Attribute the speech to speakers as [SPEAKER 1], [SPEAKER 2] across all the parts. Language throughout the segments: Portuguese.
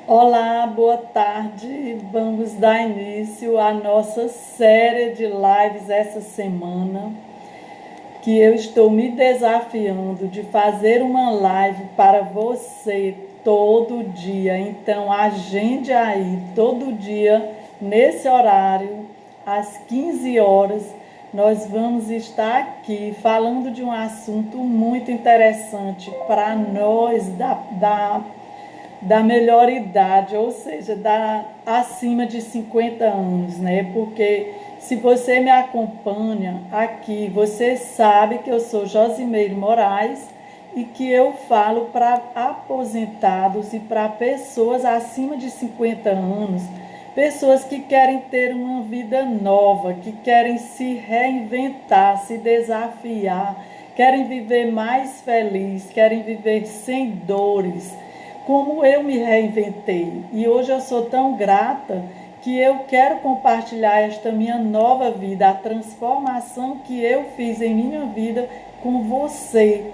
[SPEAKER 1] Olá, boa tarde. Vamos dar início à nossa série de lives essa semana, que eu estou me desafiando de fazer uma live para você todo dia. Então, agende aí todo dia nesse horário, às 15 horas. Nós vamos estar aqui falando de um assunto muito interessante para nós da melhor idade, ou seja, acima de 50 anos, né? Porque se você me acompanha aqui, você sabe que eu sou Josimeire Moraes e que eu falo para aposentados e para pessoas acima de 50 anos, pessoas que querem ter uma vida nova, que querem se reinventar, se desafiar, querem viver mais feliz, querem viver sem dores, como eu me reinventei. E hoje eu sou tão grata que eu quero compartilhar esta minha nova vida, a transformação que eu fiz em minha vida com você,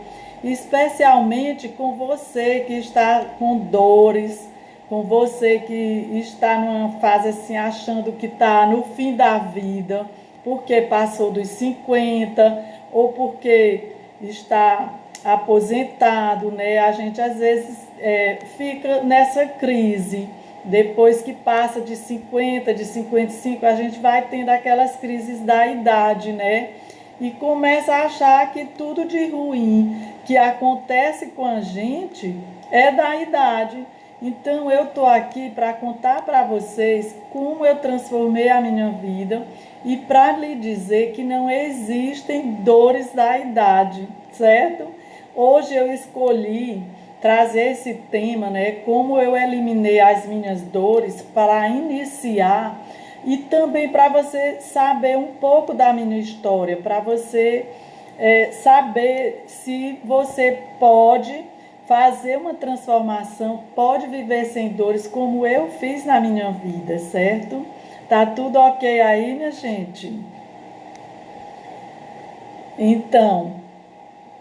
[SPEAKER 1] especialmente com você que está com dores, com você que está numa fase assim, achando que está no fim da vida, porque passou dos 50 ou porque está aposentado, né? A gente às vezes fica nessa crise. Depois que passa de 50, de 55, a gente vai tendo aquelas crises da idade, né? E começa a achar que tudo de ruim que acontece com a gente é da idade. Então eu estou aqui para contar para vocês como eu transformei a minha vida e para lhe dizer que não existem dores da idade, certo? Hoje eu escolhi trazer esse tema, né? Como eu eliminei as minhas dores para iniciar e também para você saber um pouco da minha história, para você saber se você pode fazer uma transformação, pode viver sem dores como eu fiz na minha vida, certo? Tá tudo ok aí, minha gente? Então,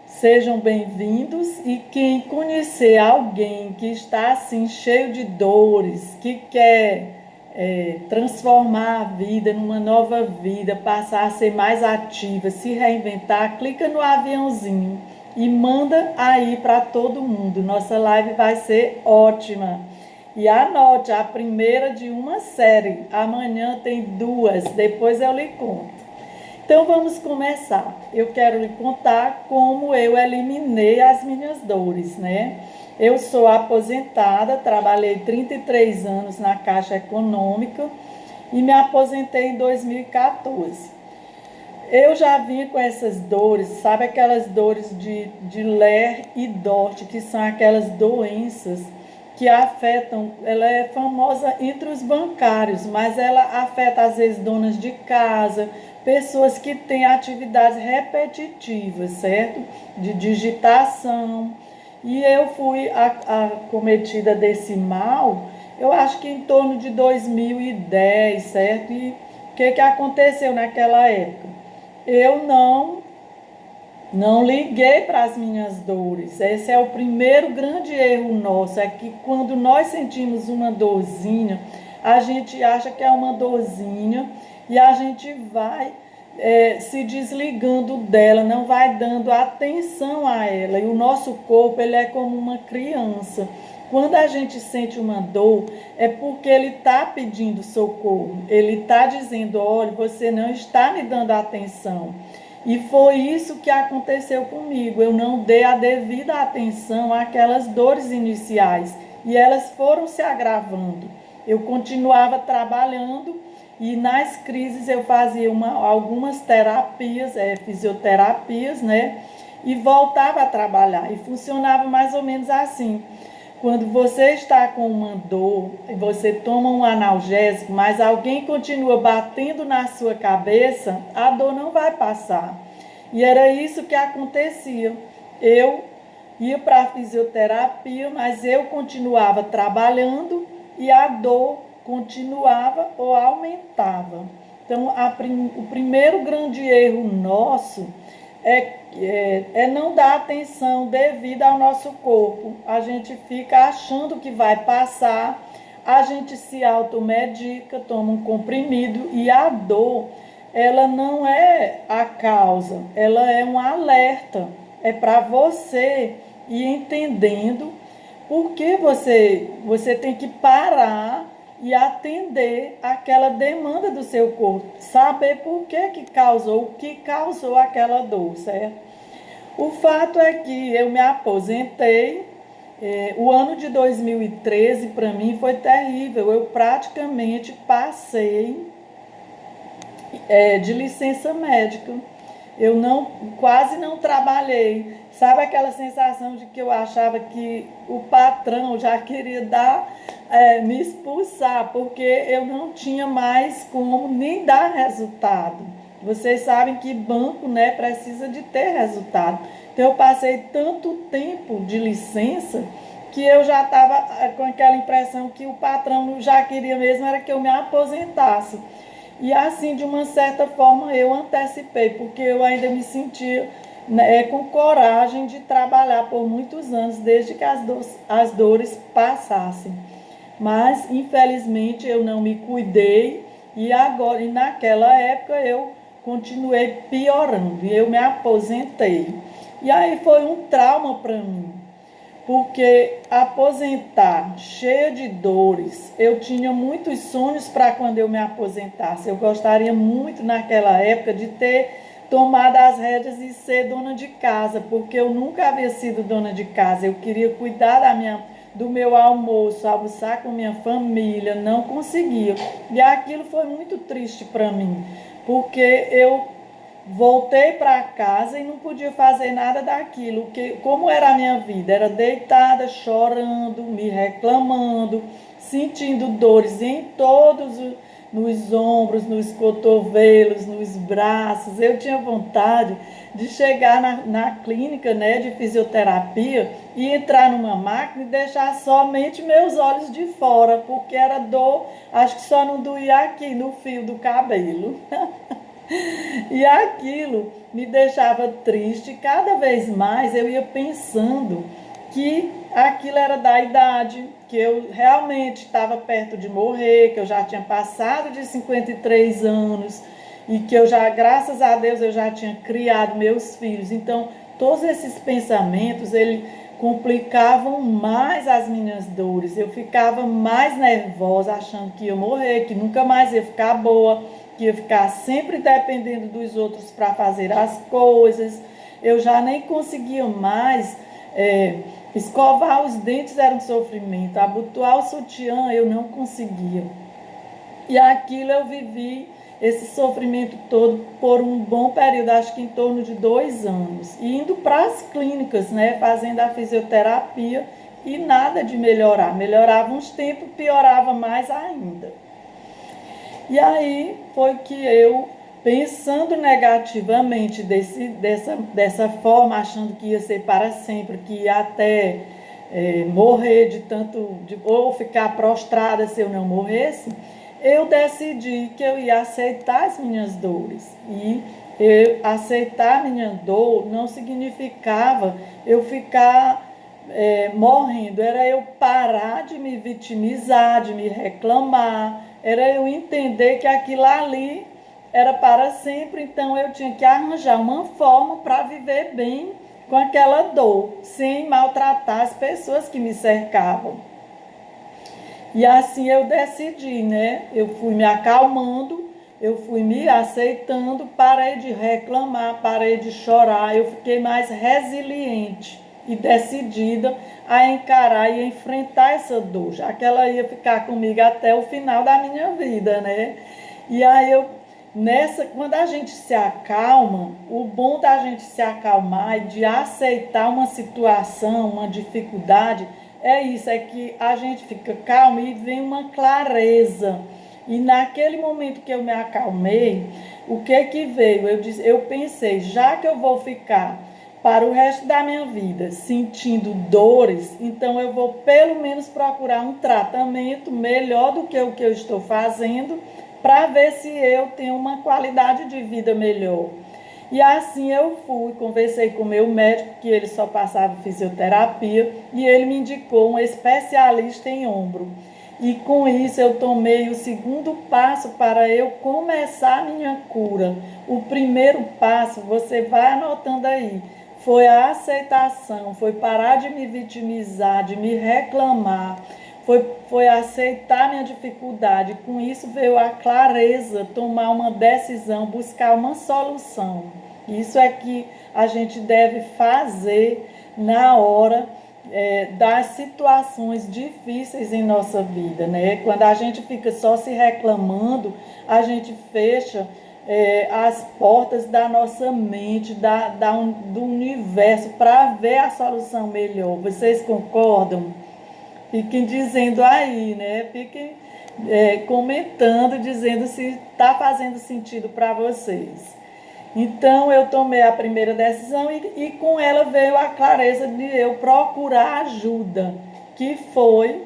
[SPEAKER 1] sejam bem-vindos e quem conhecer alguém que está assim cheio de dores, que quer transformar a vida numa nova vida, passar a ser mais ativa, se reinventar, clica no aviãozinho e manda aí para todo mundo. Nossa live vai ser ótima. E anote, a primeira de uma série. Amanhã tem duas, depois eu lhe conto. Então vamos começar. Eu quero lhe contar como eu eliminei as minhas dores, né? Eu sou aposentada, trabalhei 33 anos na Caixa Econômica e me aposentei em 2014. Eu já vinha com essas dores, sabe aquelas dores de Ler e Dort, que são aquelas doenças que afetam, ela é famosa entre os bancários, mas ela afeta às vezes donas de casa, pessoas que têm atividades repetitivas, certo? De digitação. E eu fui acometida desse mal, eu acho que em torno de 2010, certo? E o que aconteceu naquela época? Eu não liguei para as minhas dores. Esse é o primeiro grande erro nosso, é que quando nós sentimos uma dorzinha, a gente acha que é uma dorzinha e a gente vai se desligando dela, não vai dando atenção a ela. E o nosso corpo, ele é como uma criança. Quando a gente sente uma dor, é porque ele está pedindo socorro. Ele está dizendo, olha, você não está me dando atenção. E foi isso que aconteceu comigo. Eu não dei a devida atenção àquelas dores iniciais. E elas foram se agravando. Eu continuava trabalhando e nas crises eu fazia algumas terapias, fisioterapias, né? E voltava a trabalhar. E funcionava mais ou menos assim. Quando você está com uma dor, você toma um analgésico, mas alguém continua batendo na sua cabeça, a dor não vai passar. E era isso que acontecia. Eu ia para a fisioterapia, mas eu continuava trabalhando e a dor continuava ou aumentava. Então, o primeiro grande erro nosso é não dar atenção devida ao nosso corpo. A gente fica achando que vai passar, a gente se automedica, toma um comprimido e a dor, ela não é a causa, ela é um alerta. É para você ir entendendo por que você tem que parar e atender aquela demanda do seu corpo, saber por que causou, o que causou aquela dor, certo? O fato é que eu me aposentei, o ano de 2013 para mim foi terrível, eu praticamente passei de licença médica. Eu quase não trabalhei. Sabe aquela sensação de que eu achava que o patrão já queria me expulsar, porque eu não tinha mais como nem dar resultado. Vocês sabem que banco, né, precisa de ter resultado. Então eu passei tanto tempo de licença que eu já estava com aquela impressão que o patrão já queria mesmo era que eu me aposentasse. E assim, de uma certa forma, eu antecipei, porque eu ainda me sentia, né, com coragem de trabalhar por muitos anos, desde que as dores passassem. Mas, infelizmente, eu não me cuidei e naquela época eu continuei piorando e eu me aposentei. E aí foi um trauma para mim, porque aposentar cheia de dores, eu tinha muitos sonhos para quando eu me aposentasse. Eu gostaria muito naquela época de ter tomado as rédeas e ser dona de casa, porque eu nunca havia sido dona de casa. Eu queria cuidar do meu almoço, almoçar com minha família, não conseguia. E aquilo foi muito triste para mim, porque eu voltei para casa e não podia fazer nada daquilo. Como era a minha vida? Era deitada, chorando, me reclamando, sentindo dores em nos ombros, nos cotovelos, nos braços. Eu tinha vontade de chegar na clínica, né, de fisioterapia e entrar numa máquina e deixar somente meus olhos de fora, porque era dor, acho que só não doía aqui no fio do cabelo. E aquilo me deixava triste. Cada vez mais eu ia pensando que aquilo era da idade, que eu realmente estava perto de morrer, que eu já tinha passado de 53 anos e que eu já, graças a Deus, eu já tinha criado meus filhos. Então, todos esses pensamentos, eles complicavam mais as minhas dores. Eu ficava mais nervosa, achando que ia morrer, que nunca mais ia ficar boa, que ia ficar sempre dependendo dos outros para fazer as coisas. Eu já nem conseguia mais escovar os dentes, era um sofrimento. Abotoar o sutiã eu não conseguia. E aquilo eu vivi, esse sofrimento todo, por um bom período, acho que em torno de 2 anos. E indo para as clínicas, né, fazendo a fisioterapia e nada de melhorar. Melhorava uns tempos, piorava mais ainda. E aí foi que eu, pensando negativamente dessa forma, achando que ia ser para sempre, que ia até morrer ou ficar prostrada se eu não morresse, eu decidi que eu ia aceitar as minhas dores. E aceitar a minha dor não significava eu ficar morrendo, era eu parar de me vitimizar, de me reclamar, era eu entender que aquilo ali era para sempre, então eu tinha que arranjar uma forma para viver bem com aquela dor, sem maltratar as pessoas que me cercavam. E assim eu decidi, né? Eu fui me acalmando, eu fui me aceitando, parei de reclamar, parei de chorar, eu fiquei mais resiliente e decidida a encarar e enfrentar essa dor, já que ela ia ficar comigo até o final da minha vida, né? E aí quando a gente se acalma, o bom da gente se acalmar e de aceitar uma situação, uma dificuldade, é isso, é que a gente fica calmo e vem uma clareza. E naquele momento que eu me acalmei, o que veio? Eu pensei, já que eu vou ficar para o resto da minha vida sentindo dores, então eu vou pelo menos procurar um tratamento melhor do que o que eu estou fazendo, para ver se eu tenho uma qualidade de vida melhor. E assim eu fui, conversei com o meu médico, que ele só passava fisioterapia, e ele me indicou um especialista em ombro. E com isso eu tomei o segundo passo para eu começar a minha cura. O primeiro passo, você vai anotando aí, foi a aceitação, foi parar de me vitimizar, de me reclamar, foi aceitar minha dificuldade. Com isso veio a clareza, tomar uma decisão, buscar uma solução. Isso é que a gente deve fazer na hora das situações difíceis em nossa vida, né? Quando a gente fica só se reclamando, a gente fecha as portas da nossa mente, do universo, para ver a solução melhor. Vocês concordam? Fiquem dizendo aí, né? Fiquem comentando, dizendo se está fazendo sentido para vocês. Então, eu tomei a primeira decisão e com ela veio a clareza de eu procurar ajuda, que foi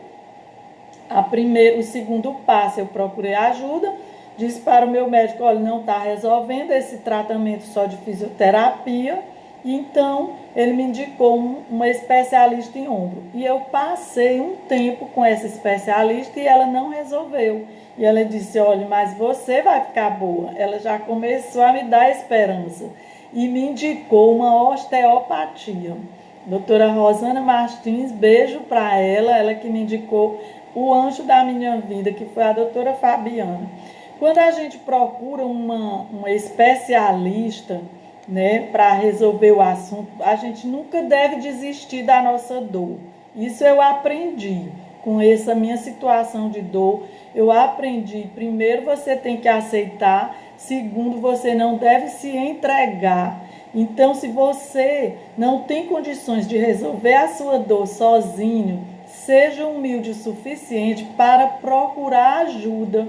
[SPEAKER 1] o segundo passo. Eu procurei ajuda, disse para o meu médico, olha, não está resolvendo esse tratamento só de fisioterapia. Então, ele me indicou uma especialista em ombro. E eu passei um tempo com essa especialista e ela não resolveu. E ela disse, olha, mas você vai ficar boa. Ela já começou a me dar esperança. E me indicou uma osteopatia. Doutora Rosana Martins, beijo para ela que me indicou o anjo da minha vida, que foi a doutora Fabiana. Quando a gente procura uma especialista, né, para resolver o assunto, a gente nunca deve desistir da nossa dor. Isso eu aprendi com essa minha situação de dor. Eu aprendi, primeiro você tem que aceitar, segundo você não deve se entregar. Então, se você não tem condições de resolver a sua dor sozinho, seja humilde o suficiente para procurar ajuda.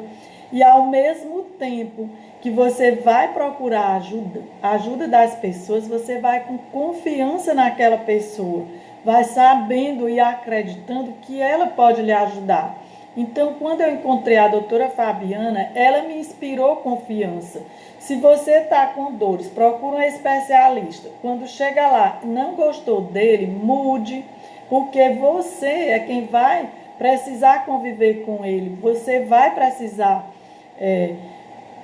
[SPEAKER 1] E ao mesmo tempo que você vai procurar ajuda das pessoas, você vai com confiança naquela pessoa, vai sabendo e acreditando que ela pode lhe ajudar. Então, quando eu encontrei a doutora Fabiana, ela me inspirou confiança. Se você está com dores, procura um especialista. Quando chega lá e não gostou dele, mude, porque você é quem vai precisar conviver com ele. Você vai precisar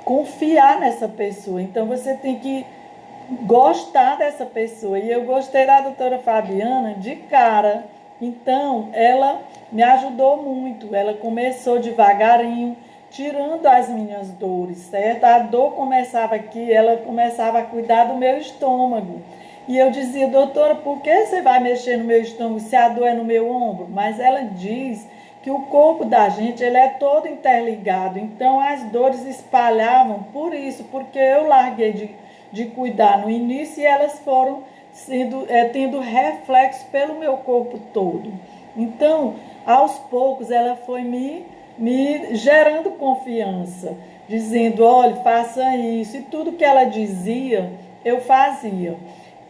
[SPEAKER 1] confiar nessa pessoa. Então, você tem que gostar dessa pessoa. E eu gostei da doutora Fabiana de cara. Então, ela me ajudou muito. Ela começou devagarinho, tirando as minhas dores, certo? A dor começava aqui, ela começava a cuidar do meu estômago. E eu dizia, doutora, por que você vai mexer no meu estômago se a dor é no meu ombro? Mas ela diz que o corpo da gente ele é todo interligado. Então, as dores espalhavam por isso, porque eu larguei de cuidar no início e elas foram tendo reflexo pelo meu corpo todo. Então, aos poucos, ela foi me gerando confiança, dizendo, olha, faça isso. E tudo que ela dizia, eu fazia.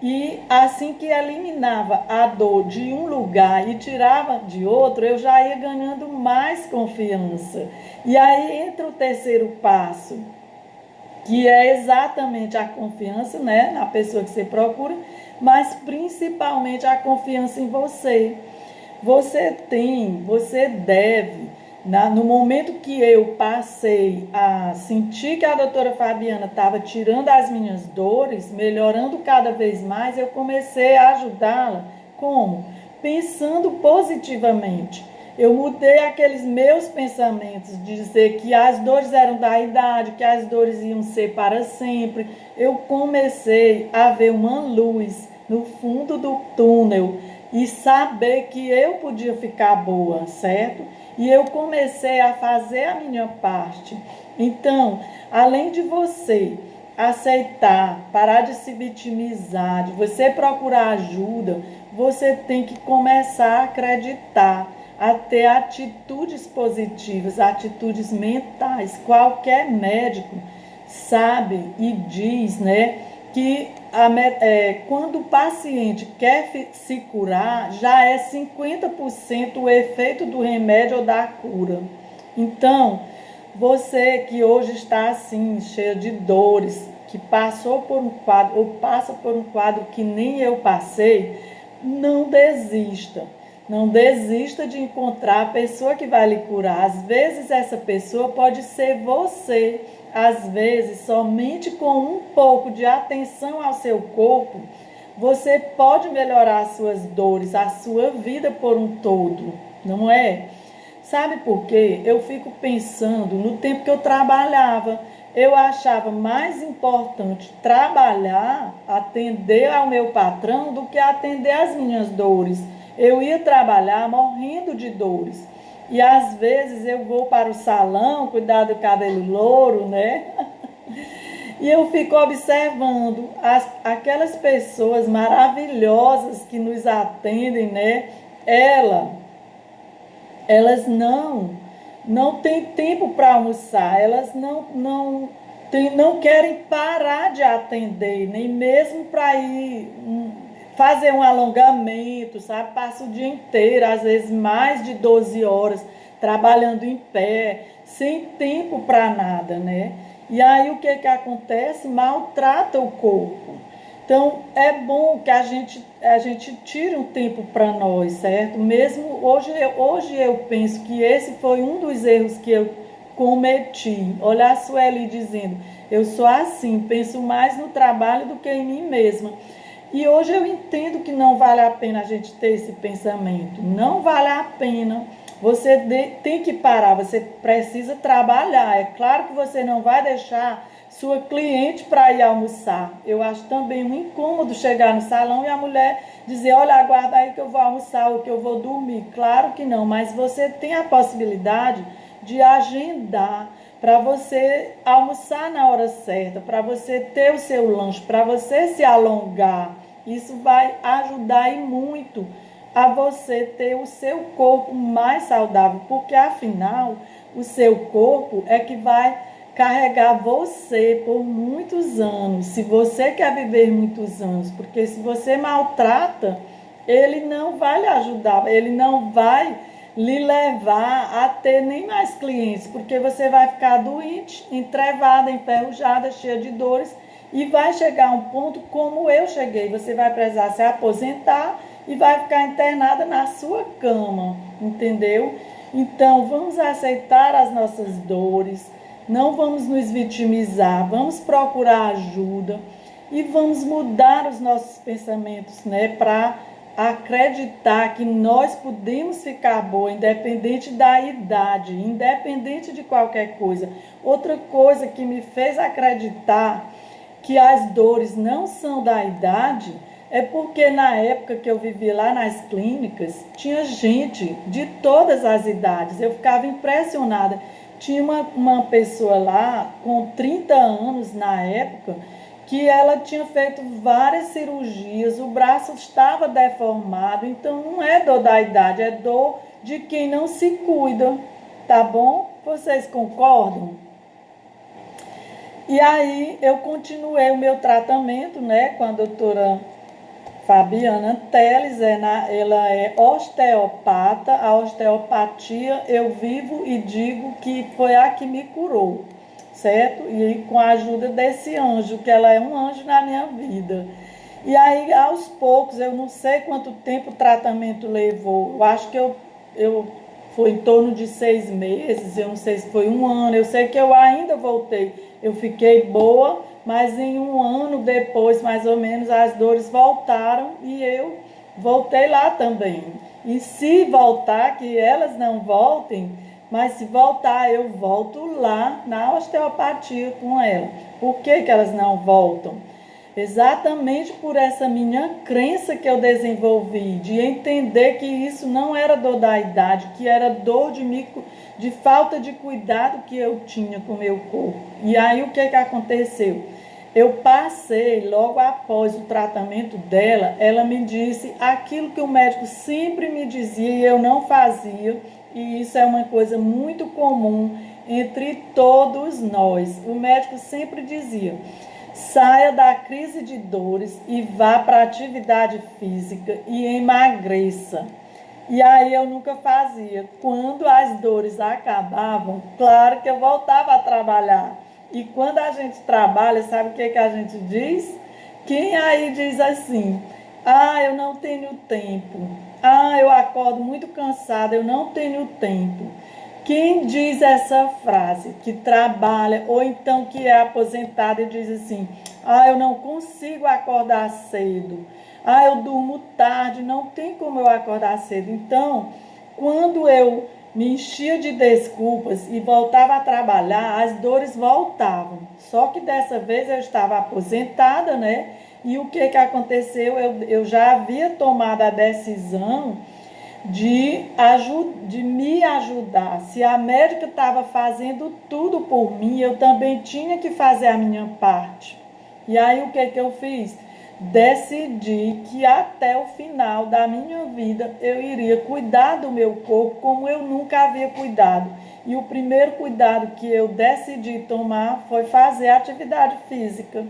[SPEAKER 1] E assim que eliminava a dor de um lugar e tirava de outro, eu já ia ganhando mais confiança. E aí entra o terceiro passo, que é exatamente a confiança, né, na pessoa que você procura, mas principalmente a confiança em você. Você deve, no momento que eu passei a sentir que a doutora Fabiana estava tirando as minhas dores, melhorando cada vez mais, eu comecei a ajudá-la. Como? Pensando positivamente. Eu mudei aqueles meus pensamentos de dizer que as dores eram da idade, que as dores iam ser para sempre. Eu comecei a ver uma luz no fundo do túnel e saber que eu podia ficar boa, certo? E eu comecei a fazer a minha parte. Então, além de você aceitar, parar de se vitimizar, de você procurar ajuda, você tem que começar a acreditar, a ter atitudes positivas, atitudes mentais. Qualquer médico sabe e diz, né, que quando o paciente quer se curar, já é 50% o efeito do remédio ou da cura. Então, você que hoje está assim, cheio de dores, que passou por um quadro ou passa por um quadro que nem eu passei, não desista. Não desista de encontrar a pessoa que vai lhe curar. Às vezes essa pessoa pode ser você. Às vezes, somente com um pouco de atenção ao seu corpo, você pode melhorar as suas dores, a sua vida por um todo, não é? Sabe por quê? Eu fico pensando no tempo que eu trabalhava. Eu achava mais importante trabalhar, atender ao meu patrão, do que atender as minhas dores. Eu ia trabalhar morrendo de dores. E às vezes eu vou para o salão cuidar do cabelo louro, né? E eu fico observando aquelas pessoas maravilhosas que nos atendem, né? Elas não têm tempo para almoçar, elas não querem parar de atender, nem mesmo para ir fazer um alongamento, sabe? Passa o dia inteiro, às vezes mais de 12 horas, trabalhando em pé, sem tempo para nada, né? E aí o que acontece? Maltrata o corpo. Então, é bom que a gente tire um tempo para nós, certo? Mesmo hoje eu penso que esse foi um dos erros que eu cometi. Olha a Sueli dizendo, eu sou assim, penso mais no trabalho do que em mim mesma. E hoje eu entendo que não vale a pena a gente ter esse pensamento. Não vale a pena. Você tem que parar, você precisa trabalhar. É claro que você não vai deixar sua cliente para ir almoçar. Eu acho também um incômodo chegar no salão e a mulher dizer, olha, aguarda aí que eu vou almoçar ou que eu vou dormir. Claro que não, mas você tem a possibilidade de agendar para você almoçar na hora certa, para você ter o seu lanche, para você se alongar. Isso vai ajudar e muito a você ter o seu corpo mais saudável, porque afinal o seu corpo é que vai carregar você por muitos anos, se você quer viver muitos anos, porque se você maltrata, ele não vai lhe ajudar, ele não vai lhe levar a ter nem mais clientes, porque você vai ficar doente, entrevada, enferrujada, cheia de dores, e vai chegar a um ponto como eu cheguei, você vai precisar se aposentar e vai ficar internada na sua cama, entendeu? Então, vamos aceitar as nossas dores, não vamos nos vitimizar, vamos procurar ajuda e vamos mudar os nossos pensamentos, né, para acreditar que nós podemos ficar boa, independente da idade, independente de qualquer coisa. Outra coisa que me fez acreditar que as dores não são da idade é porque na época que eu vivi lá nas clínicas, tinha gente de todas as idades. Eu ficava impressionada. Tinha uma pessoa lá com 30 anos na época, que ela tinha feito várias cirurgias, o braço estava deformado, então não é dor da idade, é dor de quem não se cuida, tá bom? Vocês concordam? E aí eu continuei o meu tratamento, né, com a doutora Fabiana Teles, ela é osteopata. A osteopatia eu vivo e digo que foi a que me curou, certo? E com a ajuda desse anjo, que ela é um anjo na minha vida. E aí, aos poucos, eu não sei quanto tempo o tratamento levou, eu acho que eu foi em torno de 6 meses, eu não sei se foi um ano, eu sei que eu ainda voltei, eu fiquei boa, mas em um ano depois, mais ou menos, as dores voltaram e eu voltei lá também. E se voltar, que elas não voltem, mas se voltar, eu volto lá na osteopatia com ela. Por que elas não voltam? Exatamente por essa minha crença que eu desenvolvi, de entender que isso não era dor da idade, que era dor de falta de cuidado que eu tinha com o meu corpo. E aí o que aconteceu? Eu passei, logo após o tratamento dela, ela me disse aquilo que o médico sempre me dizia e eu não fazia, e isso é uma coisa muito comum entre todos nós. O médico sempre dizia: saia da crise de dores e vá para a atividade física e emagreça. E aí eu nunca fazia. Quando as dores acabavam, claro que eu voltava a trabalhar. E quando a gente trabalha, sabe o que, que a gente diz? Quem aí diz assim, ah, eu não tenho tempo, ah, eu acordo muito cansada, eu não tenho tempo. Quem diz essa frase, que trabalha, ou então que é aposentado e diz assim, ah, eu não consigo acordar cedo, ah, eu durmo tarde, não tem como eu acordar cedo. Então, quando eu me enchia de desculpas e voltava a trabalhar, as dores voltavam. Só que dessa vez eu estava aposentada, né? E o que aconteceu? Eu já havia tomado a decisão de me ajudar. Se a médica estava fazendo tudo por mim, eu também tinha que fazer a minha parte. E aí o que eu fiz? Decidi que até o final da minha vida eu iria cuidar do meu corpo como eu nunca havia cuidado. E o primeiro cuidado que eu decidi tomar foi fazer atividade física.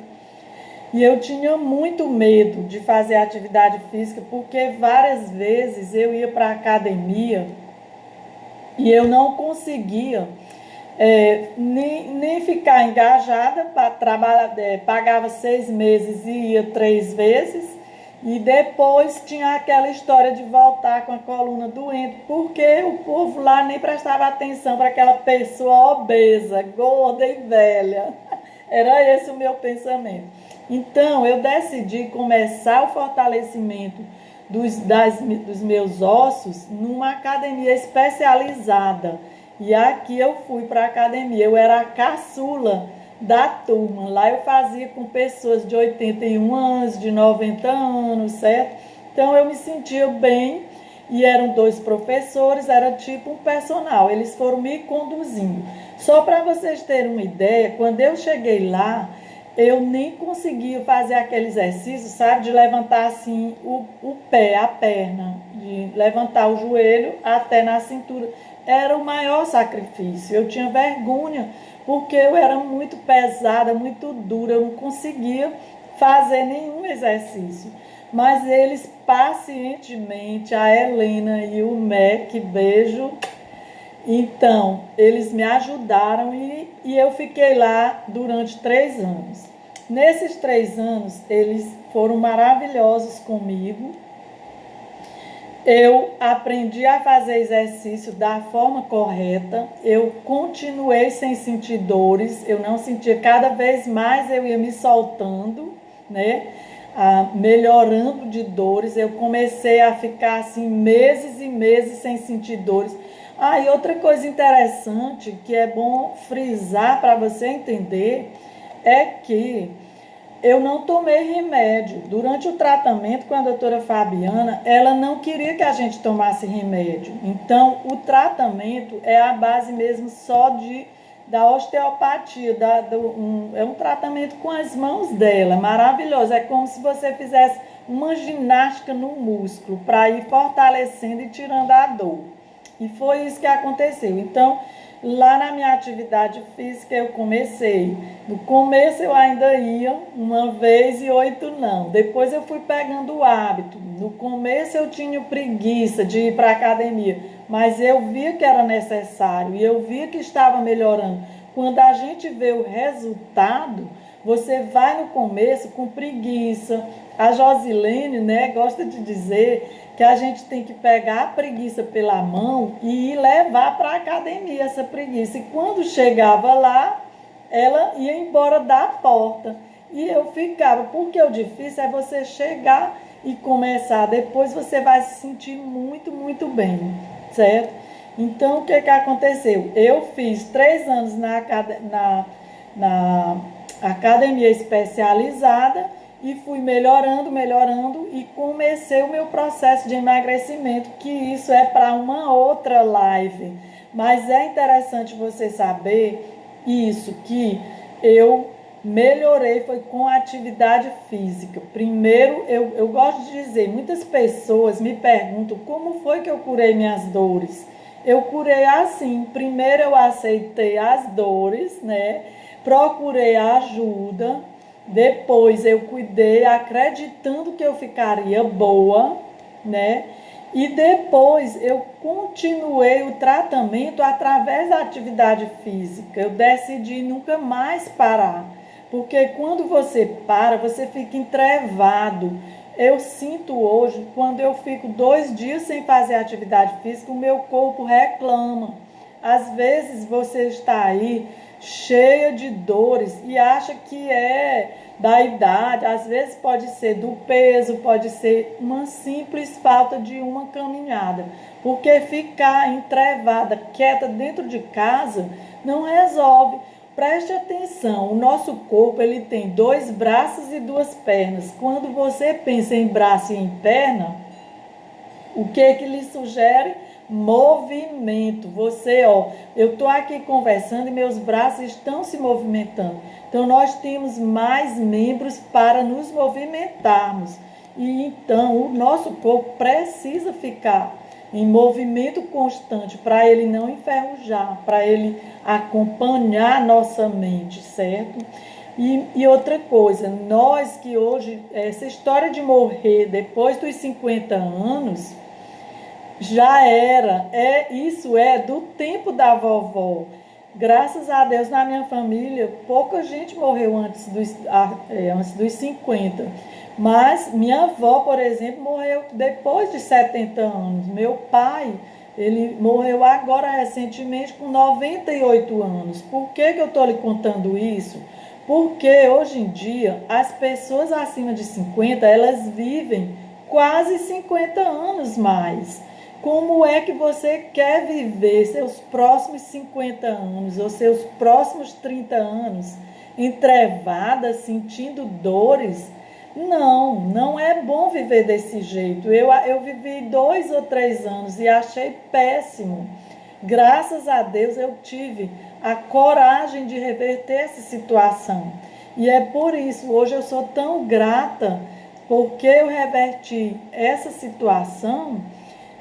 [SPEAKER 1] E eu tinha muito medo de fazer atividade física, porque várias vezes eu ia para a academia e eu não conseguia nem ficar engajada para trabalhar, pagava 6 meses e ia 3 vezes, e depois tinha aquela história de voltar com a coluna doente, porque o povo lá nem prestava atenção para aquela pessoa obesa, gorda e velha. Era esse o meu pensamento. Então, eu decidi começar o fortalecimento dos meus ossos numa academia especializada. E aqui eu fui para a academia. Eu era a caçula da turma. Lá eu fazia com pessoas de 81 anos, de 90 anos, certo? Então, eu me sentia bem. E eram 2 professores, era tipo um personal. Eles foram me conduzindo. Só para vocês terem uma ideia, quando eu cheguei lá, eu nem conseguia fazer aquele exercício, sabe? De levantar assim o pé, a perna, de levantar o joelho até na cintura. Era o maior sacrifício. Eu tinha vergonha, porque eu era muito pesada, muito dura, eu não conseguia fazer nenhum exercício. Mas eles pacientemente, a Helena e o Mac, beijo. Então, eles me ajudaram e eu fiquei lá durante 3 anos. Nesses 3 anos, eles foram maravilhosos comigo. Eu aprendi a fazer exercício da forma correta. Eu continuei sem sentir dores. Eu não sentia, cada vez mais eu ia me soltando, né? Melhorando de dores. Eu comecei a ficar assim meses e meses sem sentir dores. E outra coisa interessante que é bom frisar para você entender é que eu não tomei remédio. Durante o tratamento com a doutora Fabiana, ela não queria que a gente tomasse remédio. Então, o tratamento é a base mesmo só da osteopatia. É um tratamento com as mãos dela, maravilhoso. É como se você fizesse uma ginástica no músculo para ir fortalecendo e tirando a dor. E foi isso que aconteceu. Então, lá na minha atividade física eu comecei. No começo eu ainda ia 1 vez e 8 não. Depois eu fui pegando o hábito. No começo eu tinha preguiça de ir para a academia, mas eu via que era necessário e eu via que estava melhorando. Quando a gente vê o resultado, você vai no começo com preguiça. A Josilene, né, gosta de dizer que a gente tem que pegar a preguiça pela mão e ir levar para a academia essa preguiça. E quando chegava lá, ela ia embora da porta. E eu ficava, porque o difícil é você chegar e começar. Depois você vai se sentir muito, muito bem, certo? Então, o que aconteceu? Eu fiz 3 anos na academia especializada e fui melhorando e comecei o meu processo de emagrecimento, que isso é para uma outra live. Mas é interessante você saber isso, que eu melhorei foi com a atividade física. Primeiro, eu gosto de dizer, muitas pessoas me perguntam como foi que eu curei minhas dores. Eu curei assim, primeiro eu aceitei as dores, né? Procurei ajuda. Depois eu cuidei acreditando que eu ficaria boa, né? E depois eu continuei o tratamento através da atividade física. Eu decidi nunca mais parar, porque quando você para, você fica entrevado. Eu sinto hoje, quando eu fico 2 dias sem fazer atividade física, o meu corpo reclama. Às vezes você está aí cheia de dores e acha que é da idade, às vezes pode ser do peso, pode ser uma simples falta de uma caminhada, porque ficar entrevada, quieta dentro de casa não resolve. Preste atenção, o nosso corpo ele tem 2 braços e 2 pernas. Quando você pensa em braço e em perna, o que lhe sugere? Movimento. Você, eu estou aqui conversando e meus braços estão se movimentando. Então, nós temos mais membros para nos movimentarmos. E então, o nosso corpo precisa ficar em movimento constante para ele não enferrujar, para ele acompanhar nossa mente, certo? E outra coisa, nós que hoje, essa história de morrer depois dos 50 anos, já era, isso é do tempo da vovó. Graças a Deus, na minha família, pouca gente morreu antes dos 50. Mas minha avó, por exemplo, morreu depois de 70 anos. Meu pai, ele morreu agora recentemente com 98 anos. Por que eu estou lhe contando isso? Porque hoje em dia, as pessoas acima de 50, elas vivem quase 50 anos mais. Como é que você quer viver seus próximos 50 anos ou seus próximos 30 anos entrevada, sentindo dores? Não é bom viver desse jeito. Eu vivi 2 ou 3 anos e achei péssimo. Graças a Deus eu tive a coragem de reverter essa situação. E é por isso, hoje eu sou tão grata, porque eu reverti essa situação,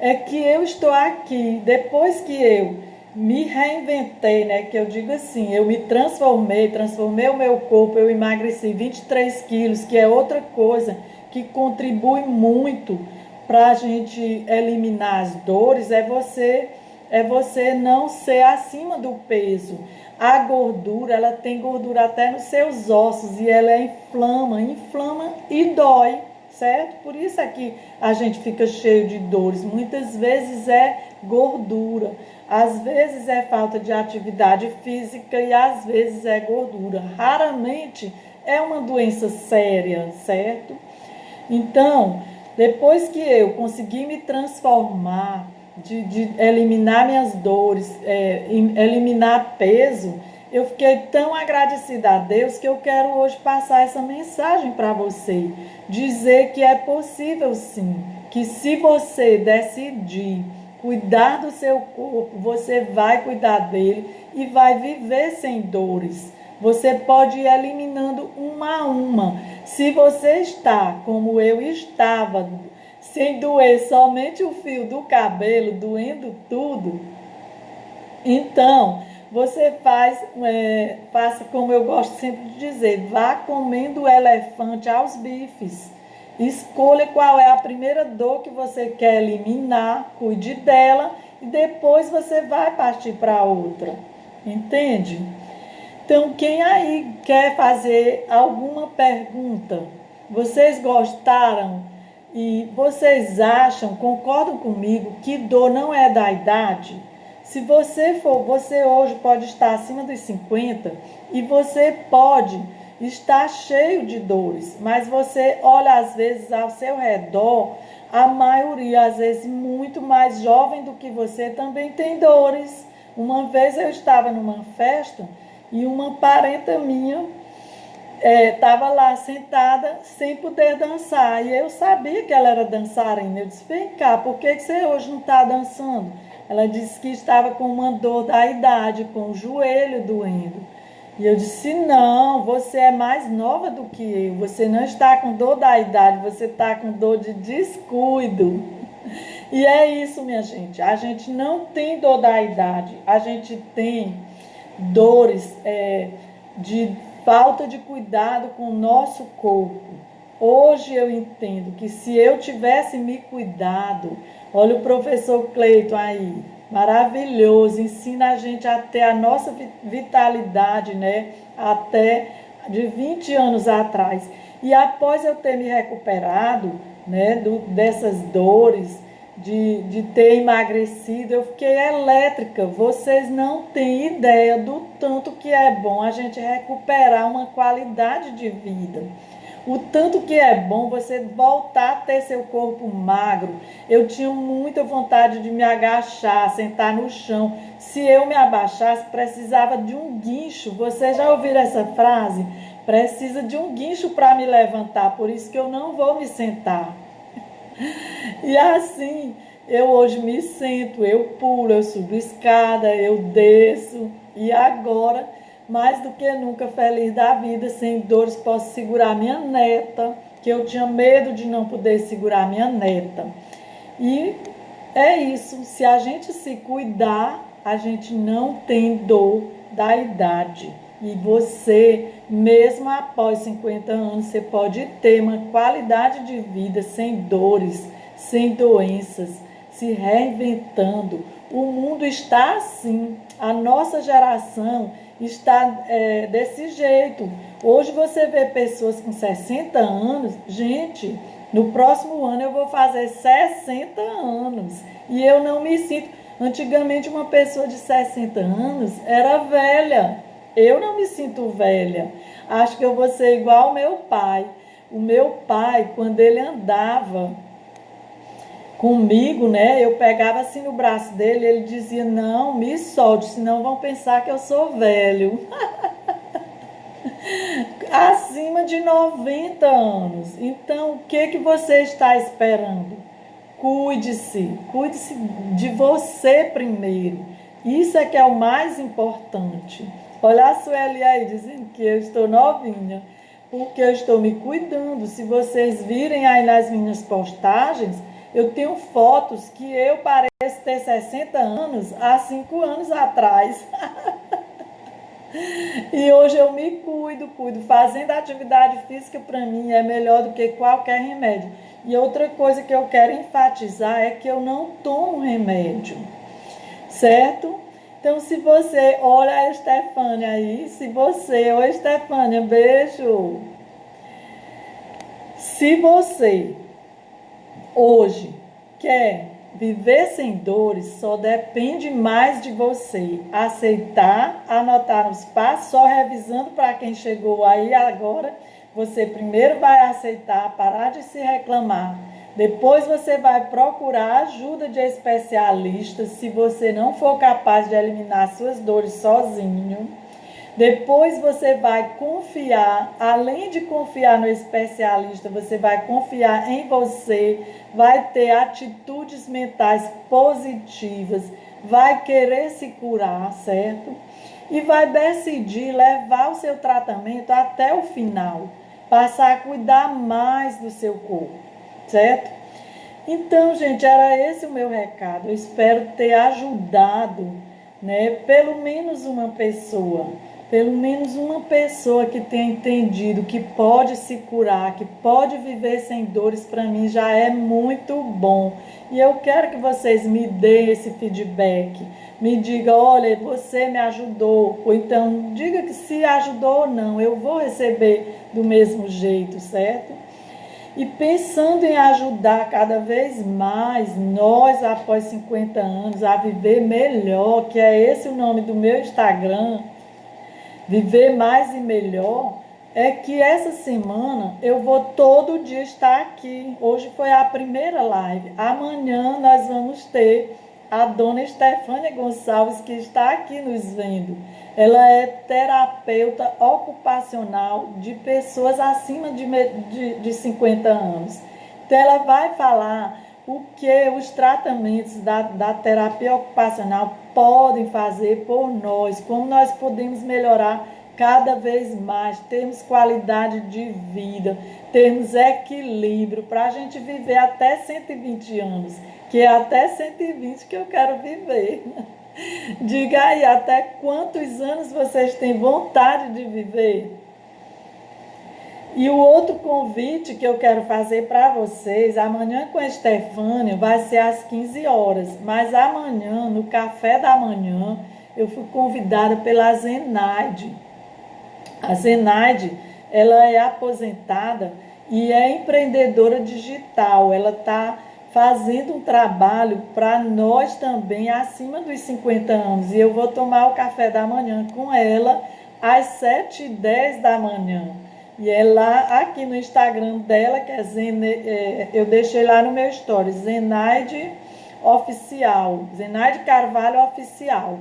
[SPEAKER 1] é que eu estou aqui, depois que eu me reinventei, né? Que eu digo assim, eu me transformei o meu corpo, eu emagreci 23 quilos, que é outra coisa que contribui muito para a gente eliminar as dores, é você não ser acima do peso. A gordura, ela tem gordura até nos seus ossos e ela inflama e dói. Certo? Por isso é que a gente fica cheio de dores. Muitas vezes é gordura, às vezes é falta de atividade física e às vezes é gordura. Raramente é uma doença séria, certo? Então, depois que eu consegui me transformar, de eliminar minhas dores, eliminar peso, eu fiquei tão agradecida a Deus que eu quero hoje passar essa mensagem para você. Dizer que é possível sim, que se você decidir cuidar do seu corpo, você vai cuidar dele e vai viver sem dores. Você pode ir eliminando uma a uma. Se você está como eu estava, sem doer somente o fio do cabelo, doendo tudo, então você faça como eu gosto sempre de dizer, vá comendo o elefante aos bifes. Escolha qual é a primeira dor que você quer eliminar, cuide dela e depois você vai partir para outra. Entende? Então, quem aí quer fazer alguma pergunta? Vocês gostaram? E vocês acham, concordam comigo, que dor não é da idade? Se você hoje pode estar acima dos 50 e você pode estar cheio de dores, mas você olha às vezes ao seu redor, a maioria, às vezes muito mais jovem do que você, também tem dores. Uma vez eu estava numa festa e uma parenta minha estava lá sentada sem poder dançar. E eu sabia que ela era dançarina. Eu disse, vem cá, por que você hoje não está dançando? Ela disse que estava com uma dor da idade, com o joelho doendo. E eu disse, não, você é mais nova do que eu. Você não está com dor da idade, você está com dor de descuido. E é isso, minha gente. A gente não tem dor da idade. A gente tem dores de falta de cuidado com o nosso corpo. Hoje eu entendo que se eu tivesse me cuidado, Olha o professor Cleiton aí, maravilhoso, ensina a gente a ter a nossa vitalidade, né? Até de 20 anos atrás. E após eu ter me recuperado, né, dessas dores, de ter emagrecido, eu fiquei elétrica. Vocês não têm ideia do tanto que é bom a gente recuperar uma qualidade de vida. O tanto que é bom você voltar a ter seu corpo magro. Eu tinha muita vontade de me agachar, sentar no chão. Se eu me abaixasse, precisava de um guincho. Vocês já ouviram essa frase? Precisa de um guincho para me levantar, por isso que eu não vou me sentar. E assim, eu hoje me sento, eu pulo, eu subo escada, eu desço. E agora, mais do que nunca, feliz da vida, sem dores, posso segurar minha neta, que eu tinha medo de não poder segurar minha neta. E é isso, se a gente se cuidar, a gente não tem dor da idade. E você, mesmo após 50 anos, você pode ter uma qualidade de vida sem dores, sem doenças, se reinventando. O mundo está assim, a nossa geração está desse jeito. Hoje você vê pessoas com 60 anos, gente, no próximo ano eu vou fazer 60 anos e eu não me sinto. Antigamente uma pessoa de 60 anos era velha. Eu não me sinto velha. Acho que eu vou ser igual ao meu pai. O meu pai, quando ele andava comigo, né? Eu pegava assim no braço dele, ele dizia: "Não, me solte, senão vão pensar que eu sou velho." Acima de 90 anos. Então, o que você está esperando? Cuide-se de você primeiro. Isso é que é o mais importante. Olha a Sueli aí dizendo que eu estou novinha, porque eu estou me cuidando. Se vocês virem aí nas minhas postagens, eu tenho fotos que eu pareço ter 60 anos há 5 anos atrás. E hoje eu me cuido. Fazendo atividade física para mim é melhor do que qualquer remédio. E outra coisa que eu quero enfatizar é que eu não tomo remédio, certo? Então, se você, olha a Estefânia aí, oi Estefânia, beijo. Se você hoje quer viver sem dores, só depende mais de você aceitar, anotar os passos, só revisando para quem chegou aí agora. Você primeiro vai aceitar, parar de se reclamar. Depois você vai procurar ajuda de especialistas se você não for capaz de eliminar suas dores sozinho. Depois você vai confiar, além de confiar no especialista, você vai confiar em você, vai ter atitudes mentais positivas, vai querer se curar, certo? E vai decidir levar o seu tratamento até o final, passar a cuidar mais do seu corpo, certo? Então, gente, era esse o meu recado. Eu espero ter ajudado, né, pelo menos uma pessoa que tenha entendido que pode se curar, que pode viver sem dores, para mim já é muito bom. E eu quero que vocês me deem esse feedback. Me diga: olha, você me ajudou. Ou então, diga que se ajudou ou não. Eu vou receber do mesmo jeito, certo? E pensando em ajudar cada vez mais nós, após 50 anos, a viver melhor, que é esse o nome do meu Instagram, Viver Mais e Melhor, é que essa semana eu vou todo dia estar aqui. Hoje foi a primeira live. Amanhã nós vamos ter a dona Estefânia Gonçalves, que está aqui nos vendo. Ela é terapeuta ocupacional de pessoas acima de 50 anos. Então, ela vai falar o que os tratamentos da terapia ocupacional podem fazer por nós, como nós podemos melhorar cada vez mais, termos qualidade de vida, termos equilíbrio para a gente viver até 120 anos, que é até 120 que eu quero viver. Diga aí, até quantos anos vocês têm vontade de viver? E o outro convite que eu quero fazer para vocês, amanhã com a Estefânia, vai ser às 15 horas. Mas amanhã, no café da manhã, eu fui convidada pela Zenaide. A Zenaide, ela é aposentada e é empreendedora digital. Ela está fazendo um trabalho para nós também acima dos 50 anos. E eu vou tomar o café da manhã com ela às 7h10 da manhã. E é lá, aqui no Instagram dela, que é eu deixei lá no meu story, Zenaide Oficial, Zenaide Carvalho Oficial.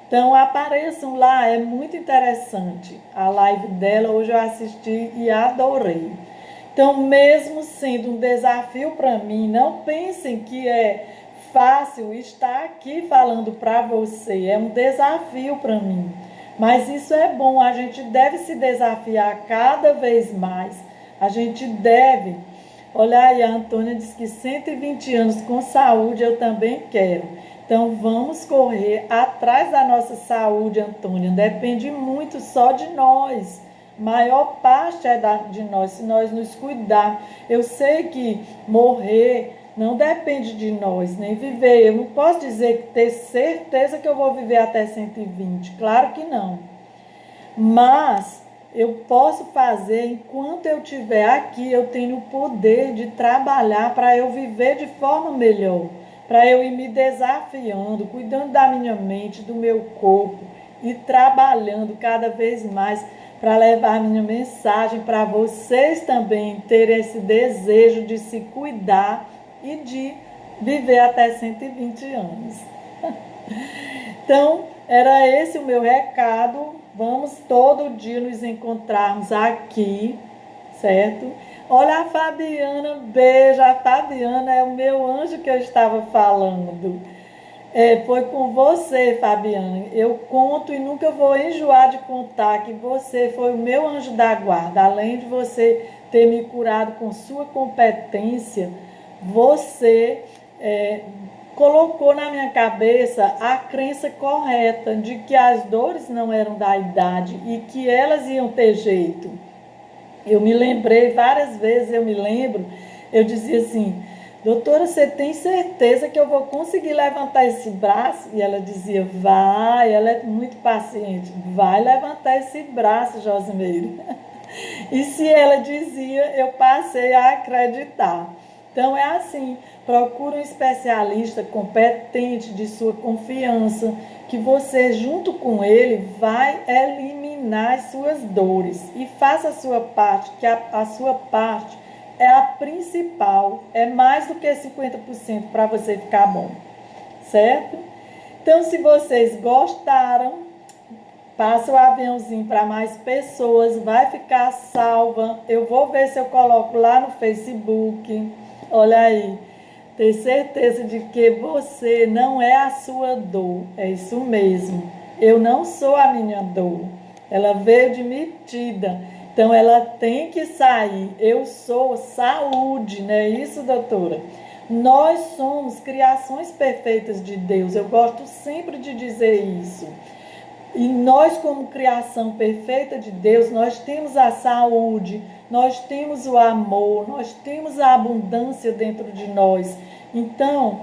[SPEAKER 1] Então apareçam lá, é muito interessante. A live dela hoje eu assisti e adorei. Então, mesmo sendo um desafio para mim, não pensem que é fácil estar aqui falando para você. É um desafio para mim. Mas isso é bom, a gente deve se desafiar cada vez mais. A gente deve. Olha aí, a Antônia diz que 120 anos com saúde eu também quero. Então vamos correr atrás da nossa saúde, Antônia. Depende muito só de nós. Maior parte é de nós, se nós nos cuidar. Eu sei que morrer não depende de nós, nem viver. Eu não posso dizer que ter certeza que eu vou viver até 120. Claro que não. Mas eu posso fazer, enquanto eu estiver aqui, eu tenho o poder de trabalhar para eu viver de forma melhor. Para eu ir me desafiando, cuidando da minha mente, do meu corpo e trabalhando cada vez mais para levar a minha mensagem para vocês também terem esse desejo de se cuidar e de viver até 120 anos. Então, era esse o meu recado. Vamos todo dia nos encontrarmos aqui, certo? Olha a Fabiana, beijo. A Fabiana é o meu anjo que eu estava falando. Foi com você, Fabiana. Eu conto e nunca vou enjoar de contar que você foi o meu anjo da guarda. Além de você ter me curado com sua competência, você colocou na minha cabeça a crença correta de que as dores não eram da idade e que elas iam ter jeito. Eu me lembrei várias vezes, eu dizia assim: doutora, você tem certeza que eu vou conseguir levantar esse braço? E ela dizia: vai, ela é muito paciente, vai levantar esse braço, Josimeire. E se ela dizia, eu passei a acreditar. Então é assim, procure um especialista competente de sua confiança, que você junto com ele vai eliminar as suas dores e faça a sua parte, que a sua parte é a principal, é mais do que 50% para você ficar bom, certo? Então, se vocês gostaram, passa o aviãozinho para mais pessoas, vai ficar salva. Eu vou ver se eu coloco lá no Facebook. Olha aí, ter certeza de que você não é a sua dor, é isso mesmo. Eu não sou a minha dor, ela veio de metida, então ela tem que sair. Eu sou saúde, não é isso, doutora? Nós somos criações perfeitas de Deus, eu gosto sempre de dizer isso. E nós, como criação perfeita de Deus, nós temos a saúde, nós temos o amor, nós temos a abundância dentro de nós. Então,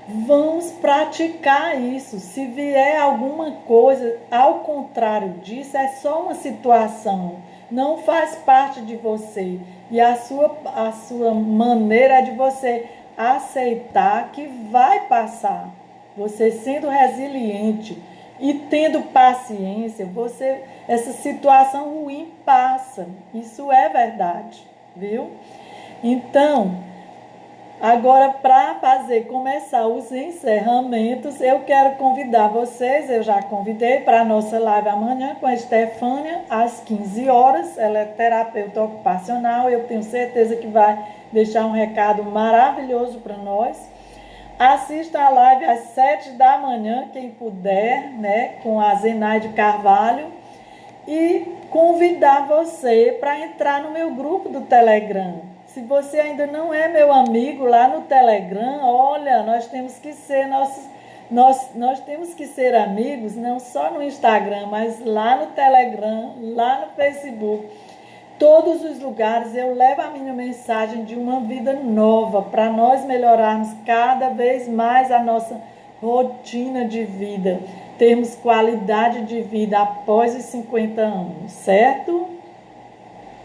[SPEAKER 1] vamos praticar isso. Se vier alguma coisa ao contrário disso, é só uma situação, não faz parte de você. E a sua maneira é de você aceitar que vai passar. Você sendo resiliente e tendo paciência, essa situação ruim passa. Isso é verdade, viu? Então, agora para começar os encerramentos, eu quero convidar vocês, eu já convidei para a nossa live amanhã com a Estefânia, às 15 horas. Ela é terapeuta ocupacional, eu tenho certeza que vai deixar um recado maravilhoso para nós. Assista a live às 7 da manhã, quem puder, né, com a Zenaide Carvalho. E convidar você para entrar no meu grupo do Telegram. Se você ainda não é meu amigo lá no Telegram, olha, nós temos que ser nós temos que ser amigos, não só no Instagram, mas lá no Telegram, lá no Facebook. todos os lugares eu levo a minha mensagem de uma vida nova, para nós melhorarmos cada vez mais a nossa rotina de vida, termos qualidade de vida após os 50 anos, certo?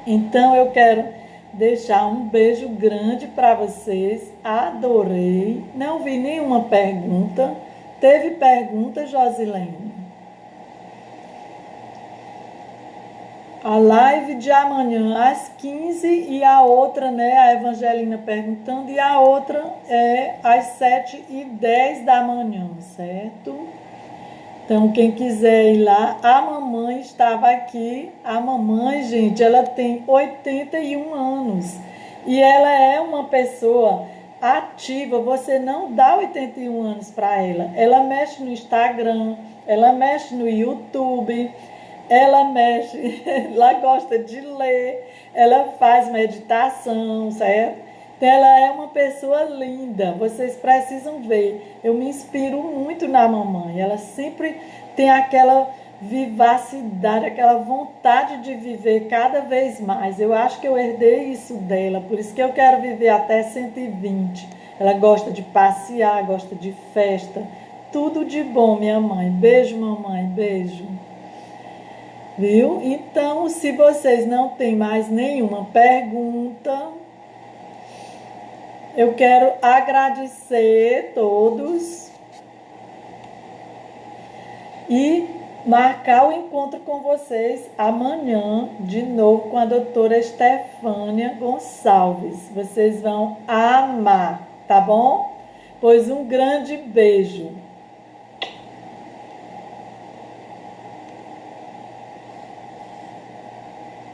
[SPEAKER 1] Então eu quero deixar um beijo grande para vocês, adorei, não vi nenhuma pergunta. Teve pergunta, Josilene? A live de amanhã às 15 e a outra, né, a Evangelina perguntando, e a outra é às 7h10 da manhã, certo? Então, quem quiser ir lá, a mamãe estava aqui. A mamãe, gente, ela tem 81 anos e ela é uma pessoa ativa. Você não dá 81 anos para ela. Ela mexe no Instagram, ela mexe no YouTube, ela mexe, ela gosta de ler, ela faz meditação, certo? Então, ela é uma pessoa linda, vocês precisam ver. Eu me inspiro muito na mamãe, ela sempre tem aquela vivacidade, aquela vontade de viver cada vez mais. Eu acho que eu herdei isso dela, por isso que eu quero viver até 120. Ela gosta de passear, gosta de festa, tudo de bom, minha mãe. Beijo, mamãe, beijo. Viu? Então, se vocês não têm mais nenhuma pergunta, eu quero agradecer todos e marcar o encontro com vocês amanhã, de novo, com a doutora Estefânia Gonçalves. Vocês vão amar, tá bom? Pois um grande beijo.